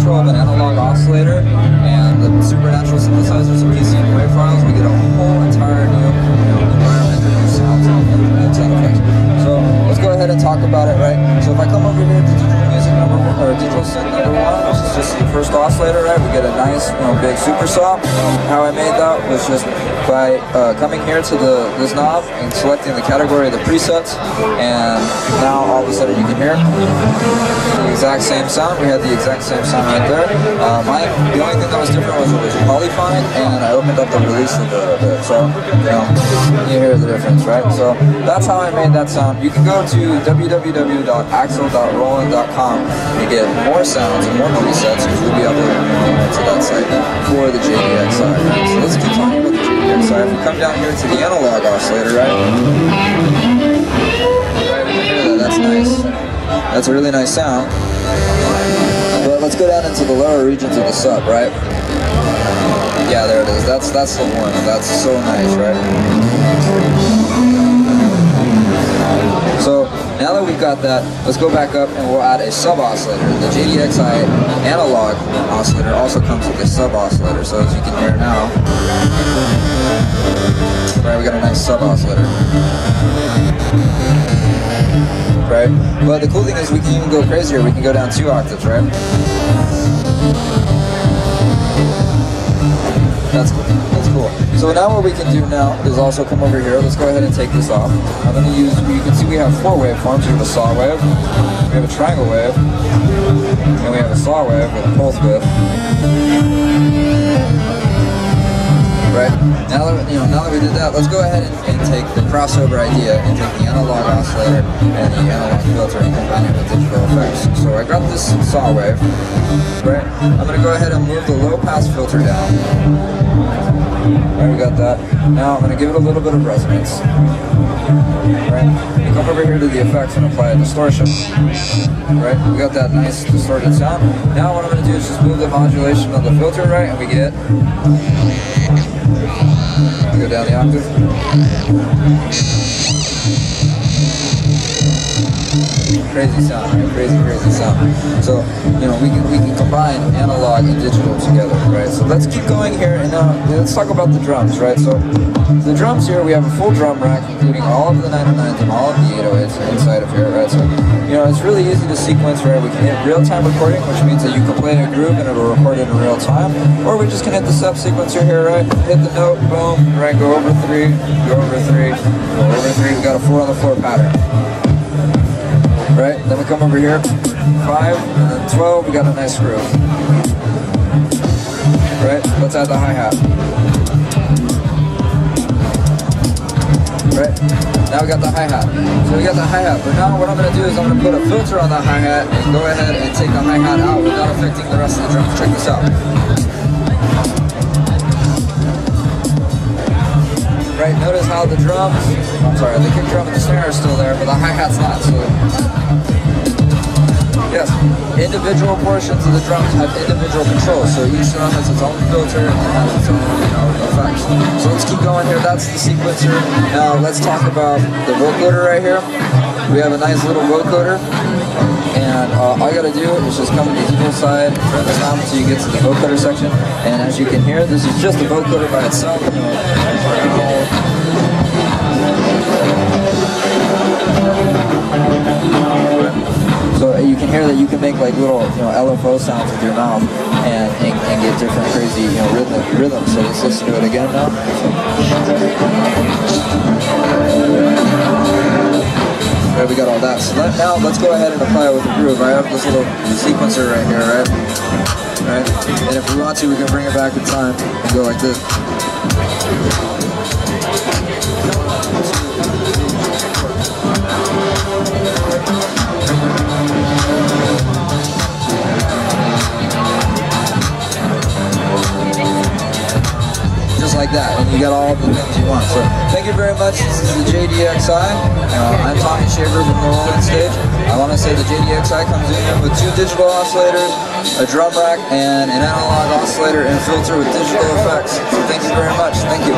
intro of an analog oscillator and the supernatural synthesizers and PCM wave files, we get a whole entire new environment and new sounds and sound effects. So let's go ahead and talk about it, right? So if I come over here to digital music number one, or digital synth number one, which is just the first oscillator, right? We get a nice, big super saw. How I made that was just by coming here to this knob and selecting the category of the presets, and now all of a sudden you can hear the exact same sound. We had the exact same sound right there. The only thing that was different was it was polyphonic, and I opened up the release a little bit, so you hear the difference, right? So that's how I made that sound. You can go to www.axel.roland.com and get more sounds and more presets, which we'll be uploading to that site for the JDXI. Right? So let's keep talking about the JDXI. If we come down here to the analog oscillator, right? Right, we can hear that. That's nice. That's a really nice sound. But let's go down into the lower regions of the sub, right? Yeah, there it is. That's the one. That's so nice, right? So now that we've got that, let's go back up and we'll add a sub-oscillator. The JDXI analog oscillator also comes with a sub-oscillator, so as you can hear now, right, we got a nice sub-oscillator. Right? But the cool thing is we can even go crazier. We can go down 2 octaves, right? That's cool. That's cool. So now what we can do now is also come over here. Let's go ahead and take this off. I'm going to use, you can see we have 4 waveforms. We have a saw wave, we have a triangle wave, and we have a saw wave with a pulse width. Right? Now that we did that, let's go ahead and take the crossover idea and take the analog oscillator and the analog filter and combine it with digital effects. So I got this saw wave, right? I'm going to go ahead and move the low pass filter down. Right, we got that. Now I'm going to give it a little bit of resonance. Right? We come over here to the effects and apply a distortion. Right? We got that nice distorted sound. Now what I'm going to do is just move the modulation of the filter, right? And we get... Go down the octave. Crazy sound, right? Crazy sound. So, we can combine analog and digital together, right? So let's keep going here, and now let's talk about the drums, right? So the drums here, we have a full drum rack, including all of the 909s and all of the 808s inside of here, right? So, it's really easy to sequence, right? We can hit real-time recording, which means that you can play a groove and it'll record it in real time, or we just can hit the step sequencer here, right? Hit the note, boom, right? Go over 3, go over 3, go over 3. We got a 4 on the floor pattern. Right, then we come over here, 5, and then 12, we got a nice groove. Right, let's add the hi-hat. Right, now we got the hi-hat. So we got the hi-hat, but now what I'm going to do is I'm going to put a filter on the hi-hat and go ahead and take the hi-hat out without affecting the rest of the drums. Check this out. Right, notice how the drums, the kick drum and the snare are still there, but the hi-hat's not, so... Yes, individual portions of the drums have individual controls, so each drum has its own filter and has its own, effects. So let's keep going here, that's the sequencer. Now let's talk about the vocoder right here. We have a nice little vocoder, and all you gotta do is just come to the digital side, turn this on until you get to the vocoder section, and as you can hear, this is just a vocoder by itself. So you can hear that you can make like little LFO sounds with your mouth and get different crazy rhythms. So let's listen to it again now. Right, we got all that. So now let's go ahead and apply it with the groove. I have this little sequencer right here, right? Right? And if we want to, we can bring it back in time and go like this. Just like that, and you got all the things you want. So thank you very much. This is the JDXI. I'm Tommy Shaver from the Roland stage. I want to say the JDXI comes in with 2 digital oscillators, a drum rack, and an analog oscillator and filter with digital effects. So thank you very much. Thank you.